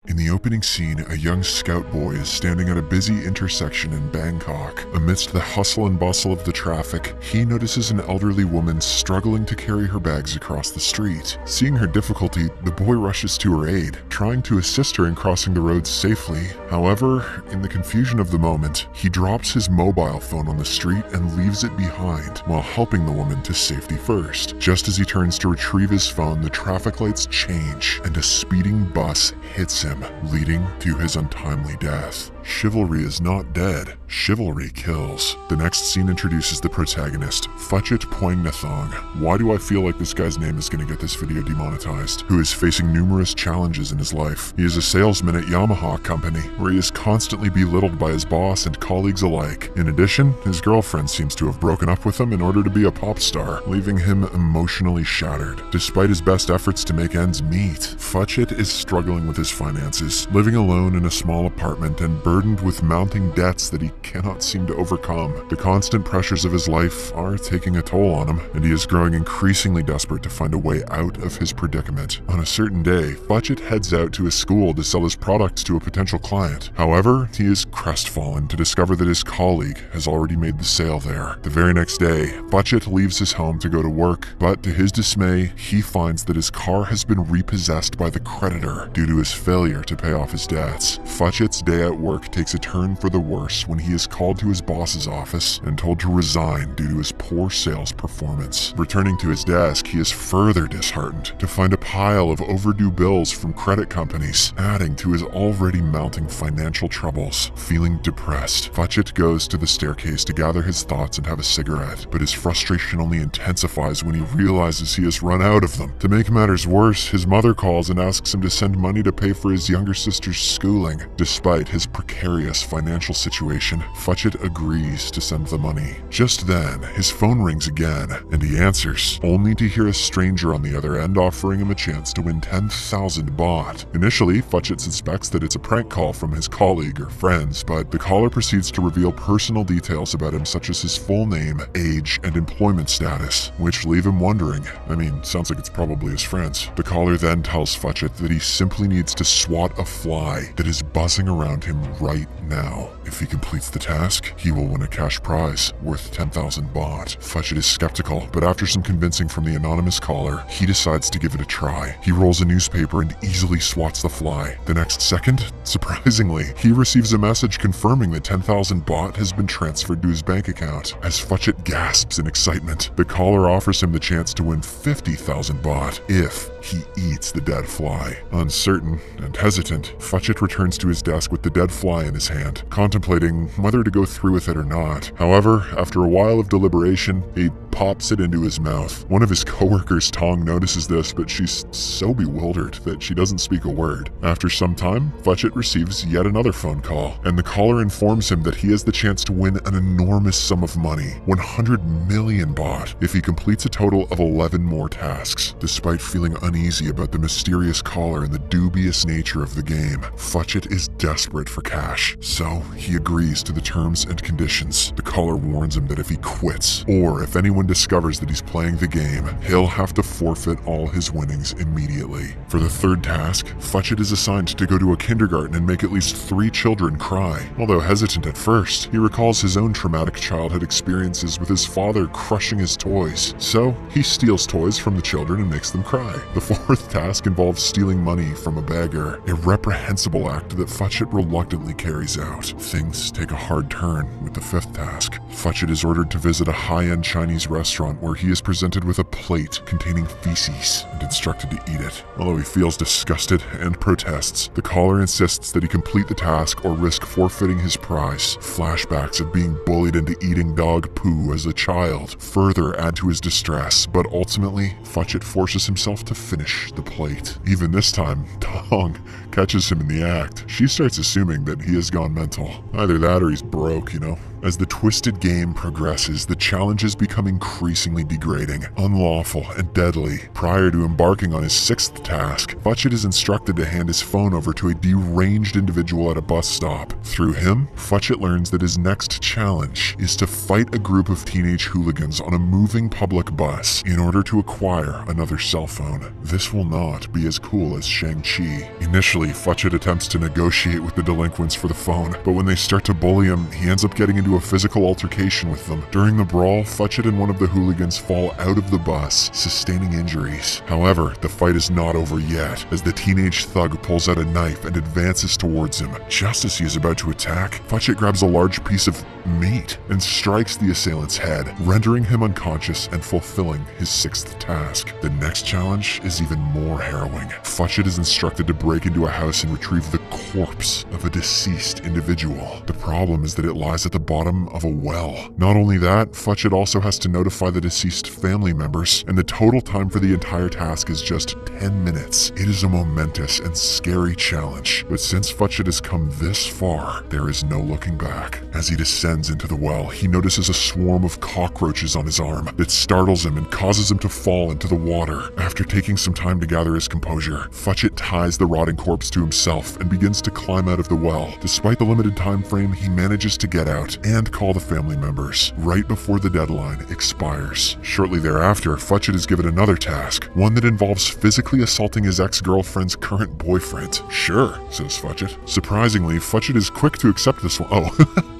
In the opening scene, a young scout boy is standing at a busy intersection in Bangkok. Amidst the hustle and bustle of the traffic, he notices an elderly woman struggling to carry her bags across the street. Seeing her difficulty, the boy rushes to her aid, trying to assist her in crossing the road safely. However, in the confusion of the moment, he drops his mobile phone on the street and leaves it behind while helping the woman to safety first. Just as he turns to retrieve his phone, the traffic lights change and a speeding bus hits him, leading to his untimely death. Chivalry is not dead, chivalry kills. The next scene introduces the protagonist, Phuchit Poingnathong. Why do I feel like this guy's name is going to get this video demonetized? Who is facing numerous challenges in his life. He is a salesman at Yamaha company, where he is constantly belittled by his boss and colleagues alike. In addition, his girlfriend seems to have broken up with him in order to be a pop star, leaving him emotionally shattered. Despite his best efforts to make ends meet, Phuchit is struggling with his finances, living alone in a small apartment and burdened with mounting debts that he cannot seem to overcome. The constant pressures of his life are taking a toll on him, and he is growing increasingly desperate to find a way out of his predicament. On a certain day, Phuchit heads out to his school to sell his products to a potential client. However, he is crestfallen to discover that his colleague has already made the sale there. The very next day, Phuchit leaves his home to go to work, but to his dismay, he finds that his car has been repossessed by the creditor due to his failure to pay off his debts. Phuchit's day at work takes a turn for the worse when he is called to his boss's office and told to resign due to his poor sales performance. Returning to his desk, he is further disheartened to find a pile of overdue bills from credit companies, adding to his already mounting financial troubles. Feeling depressed, Phuchit goes to the staircase to gather his thoughts and have a cigarette, but his frustration only intensifies when he realizes he has run out of them. To make matters worse, his mother calls and asks him to send money to pay for his younger sister's schooling. Despite his precarious financial situation, Phuchit agrees to send the money. Just then, his phone rings again, and he answers, only to hear a stranger on the other end offering him a chance to win 10,000 baht. Initially, Phuchit suspects that it's a prank call from his colleague or friends, but the caller proceeds to reveal personal details about him such as his full name, age, and employment status, which leave him wondering. I mean, sounds like it's probably his friends. The caller then tells Phuchit that he simply needs to swat a fly that is buzzing around him right now. If he completes the task, he will win a cash prize worth 10,000 baht. Phuchit is skeptical, but after some convincing from the anonymous caller, he decides to give it a try. He rolls a newspaper and easily swats the fly. The next second, surprisingly, he receives a message confirming that 10,000 baht has been transferred to his bank account. As Phuchit gasps in excitement, the caller offers him the chance to win 50,000 baht if he eats the dead fly. Uncertain and hesitant, Phuchit returns to his desk with the dead fly in his hand, contemplating whether to go through with it or not. However, after a while of deliberation, he pops it into his mouth. One of his coworkers, Tong, notices this, but she's so bewildered that she doesn't speak a word. After some time, Phuchit receives yet another phone call, and the caller informs him that he has the chance to win an enormous sum of money, 100 million baht, if he completes a total of 11 more tasks. Despite feeling uneasy about the mysterious caller and the dubious nature of the game, Phuchit is desperate for cash, so he agrees to the terms and conditions. The caller warns him that if he quits, or if anyone discovers that he's playing the game, he'll have to forfeit all his winnings immediately. For the third task, Phuchit is assigned to go to a kindergarten and make at least 3 children cry. Although hesitant at first, he recalls his own traumatic childhood experiences with his father crushing his toys, so he steals toys from the children and makes them cry. The fourth task involves stealing money from a beggar, a reprehensible act that Phuchit reluctantly carries out. Things take a hard turn with the fifth task. Phuchit is ordered to visit a high-end Chinese restaurant where he is presented with a plate containing feces and instructed to eat it. Although he feels disgusted and protests, the caller insists that he complete the task or risk forfeiting his prize. Flashbacks of being bullied into eating dog poo as a child further add to his distress, but ultimately, Phuchit forces himself to finish the plate. Even this time, Tong catches him in the act. She starts assuming that he has gone mental. Either that or he's broke, you know. As the twisted game progresses, the challenges become increasingly degrading, unlawful, and deadly. Prior to embarking on his 6th task, Phuchit is instructed to hand his phone over to a deranged individual at a bus stop. Through him, Phuchit learns that his next challenge is to fight a group of teenage hooligans on a moving public bus in order to acquire another cell phone. This will not be as cool as Shang-Chi. Initially, Phuchit attempts to negotiate with the delinquents for the phone, but when they start to bully him, he ends up getting into a physical altercation with them. During the brawl, Phuchit and one of the hooligans fall out of the bus, sustaining injuries. However, the fight is not over yet, as the teenage thug pulls out a knife and advances towards him. Just as he is about to attack, Phuchit grabs a large piece of meat and strikes the assailant's head, rendering him unconscious and fulfilling his 6th task. The next challenge is even more harrowing. Phuchit is instructed to break into a house and retrieve the corpse of a deceased individual. The problem is that it lies at the bottom of a well. Not only that, Phuchit also has to notify the deceased family members, and the total time for the entire task is just 10 minutes. It is a momentous and scary challenge, but since Phuchit has come this far, there is no looking back. As he descends into the well, he notices a swarm of cockroaches on his arm that startles him and causes him to fall into the water. After taking some time to gather his composure, Phuchit ties the rotting corpse to himself and begins to climb out of the well. Despite the limited time frame, he manages to get out and call the family members right before the deadline expires. Shortly thereafter, Phuchit is given another task, one that involves physically assaulting his ex-girlfriend's current boyfriend. Sure, says Phuchit. Surprisingly, Phuchit is quick to accept this one. Oh,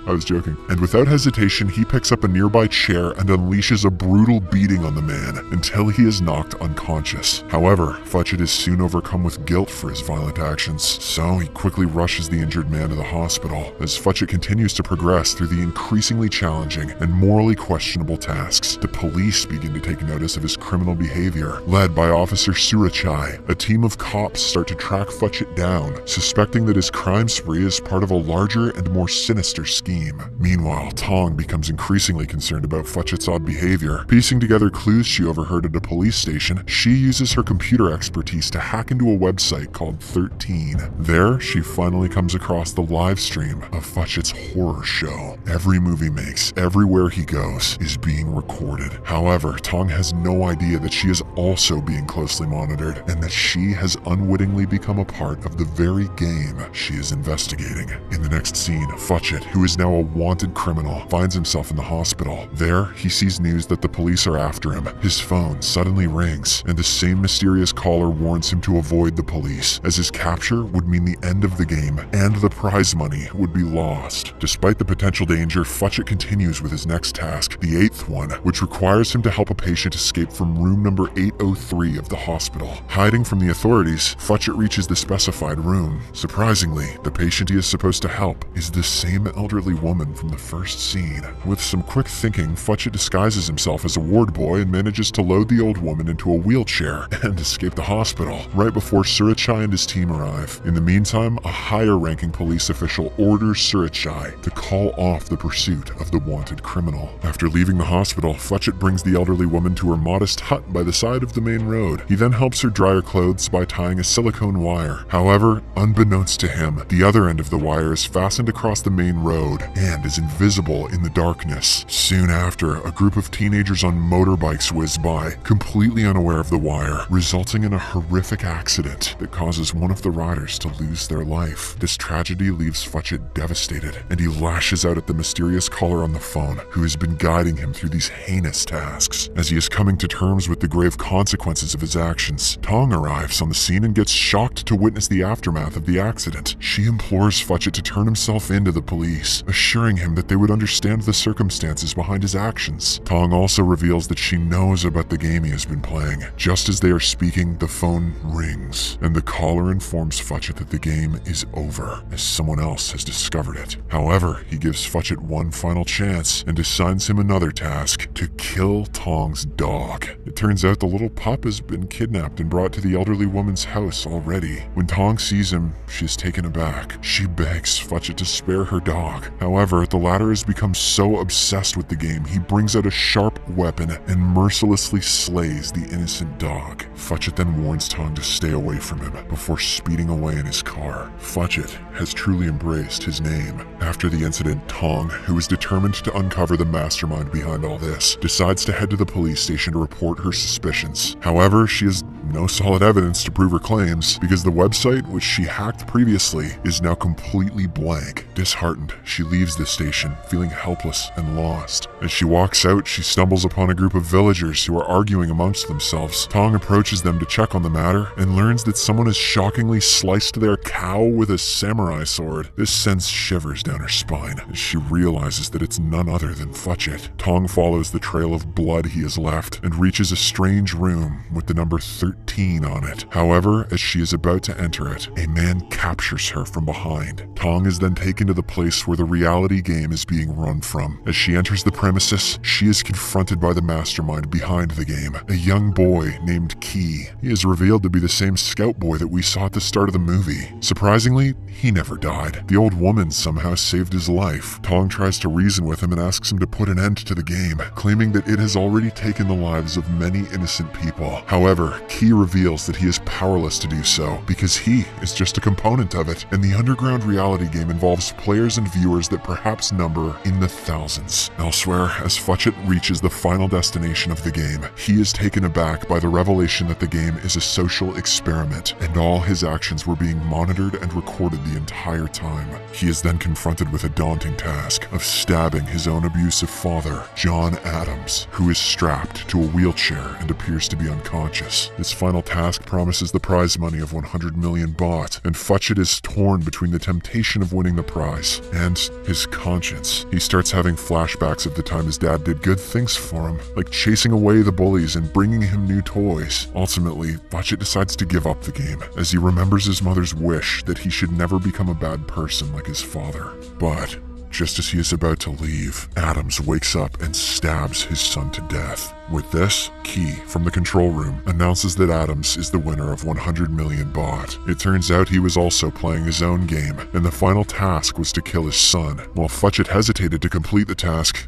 I was joking. And without hesitation, he picks up a nearby chair and unleashes a brutal beating on the man until he is knocked unconscious. However, Phuchit is soon overcome with guilt for his violent actions, so he quickly rushes the injured man to the hospital. As Phuchit continues to progress through the increasingly challenging and morally questionable tasks, the police begin to take notice of his criminal behavior. Led by Officer Surachai, a team of cops start to track Phuchit down, suspecting that his crime spree is part of a larger and more sinister scheme. Meanwhile, Tong becomes increasingly concerned about Phuchit's odd behavior. Piecing together clues she overheard at a police station, she uses her computer expertise to hack into a website called 13. There, she finally comes across the live stream of Phuchit's horror show. Every move he makes, everywhere he goes, is being recorded. However, Tong has no idea that she is also being closely monitored, and that she has unwittingly become a part of the very game she is investigating. In the next scene, Phuchit, who is now a wanted criminal, finds himself in the hospital. There, he sees news that the police are after him. His phone suddenly rings, and the same mysterious caller warns him to avoid the police, as his capture would mean the end of the game, and the prize money would be lost. Despite the potential danger, Phuchit continues with his next task, the 8th one, which requires him to help a patient escape from room number 803 of the hospital. Hiding from the authorities, Phuchit reaches the specified room. Surprisingly, the patient he is supposed to help is the same elderly woman from the first scene. With some quick thinking, Phuchit disguises himself as a ward boy and manages to load the old woman into a wheelchair and escape the hospital right before Surachai and his team arrive. In the meantime, a higher-ranking police official orders Surachai to call off the pursuit of the wanted criminal. After leaving the hospital, Phuchit brings the elderly woman to her modest hut by the side of the main road. He then helps her dry her clothes by tying a silicone wire. However, unbeknownst to him, the other end of the wire is fastened across the main road and is invisible in the darkness. Soon after, a group of teenagers on motorbikes whiz by, completely unaware of the wire, resulting in a horrific accident that causes one of the riders to lose their life. This tragedy leaves Phuchit devastated, and he lashes out at the mysterious caller on the phone, who has been guiding him through these heinous tasks. As he is coming to terms with the grave consequences of his actions, Tong arrives on the scene and gets shocked to witness the aftermath of the accident. She implores Phuchit to turn himself in to the police, assuring him that they would understand the circumstances behind his actions. Tong also reveals that she knows about the game he has been playing. Just as they are speaking, the phone rings, and the caller informs Phuchit that the game is over, as someone else has discovered it. However, he gives Phuchit one final chance and assigns him another task: to kill Tong's dog. It turns out the little pup has been kidnapped and brought to the elderly woman's house already. When Tong sees him, she is taken aback. She begs Phuchit to spare her dog. However, the latter has become so obsessed with the game, he brings out a sharp weapon and mercilessly slays the innocent dog. Phuchit then warns Tong to stay away from him before speeding away in his car. Phuchit has truly embraced his name. After the incident, Tong, who is determined to uncover the mastermind behind all this, decides to head to the police station to report her suspicions. However, she has no solid evidence to prove her claims because the website, which she hacked previously, is now completely blank. Disheartened, she leaves the station, feeling helpless and lost. As she walks out, she stumbles upon a group of villagers who are arguing amongst themselves. Tong approaches them to check on the matter and learns that someone has shockingly sliced their cow with a samurai sword. This sends shivers down her spine as she realizes that it's none other than Phuchit. Tong follows the trail of blood he has left and reaches a strange room with the number 13 on it. However, as she is about to enter it, a man captures her from behind. Tong is then taken to the place where the reality game is being run from. As she enters the premises, she is confronted by the mastermind behind the game, a young boy named Key. He is revealed to be the same scout boy that we saw at the start of the movie. Surprisingly, he never died. The old woman somehow saved his life. Tong tries to reason with him and asks him to put an end to the game, claiming that it has already taken the lives of many innocent people. However, Key reveals that he is powerless to do so because he is just a component of it, and the underground reality game involves players and viewers that perhaps number in the thousands. Elsewhere, as Phuchit reaches the final destination of the game, he is taken aback by the revelation that the game is a social experiment, and all his actions were being monitored and recorded the entire time. He is then confronted with a daunting task of stabbing his own abusive father, John Adams, who is strapped to a wheelchair and appears to be unconscious. This final task promises the prize money of 100 million baht, and Phuchit is torn between the temptation of winning the prize and his conscience. He starts having flashbacks of the time his dad did good things for him, like chasing away the bullies and bringing him new toys. Ultimately, Phuchit decides to give up the game, as he remembers his mother's wish that he should never become a bad person like his father. But just as he is about to leave, Adams wakes up and stabs his son to death. With this, Key, from the control room, announces that Adams is the winner of 100 million baht. It turns out he was also playing his own game, and the final task was to kill his son. While Phuchit hesitated to complete the task,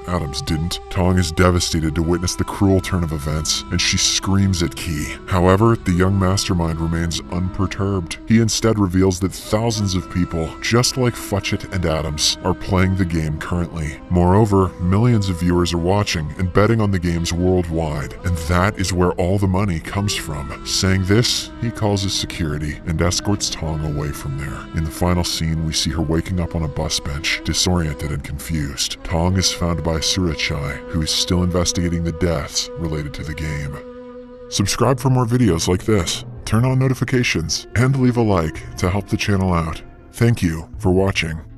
Adams didn't. Tong is devastated to witness the cruel turn of events, and she screams at Key. However, the young mastermind remains unperturbed. He instead reveals that thousands of people, just like Phuchit and Adams, are playing the game currently. Moreover, millions of viewers are watching and betting on the games worldwide, and that is where all the money comes from. Saying this, he calls his security and escorts Tong away from there. In the final scene, we see her waking up on a bus bench, disoriented and confused. Tong is found by Surachai, who is still investigating the deaths related to the game. Subscribe for more videos like this, turn on notifications, and leave a like to help the channel out. Thank you for watching.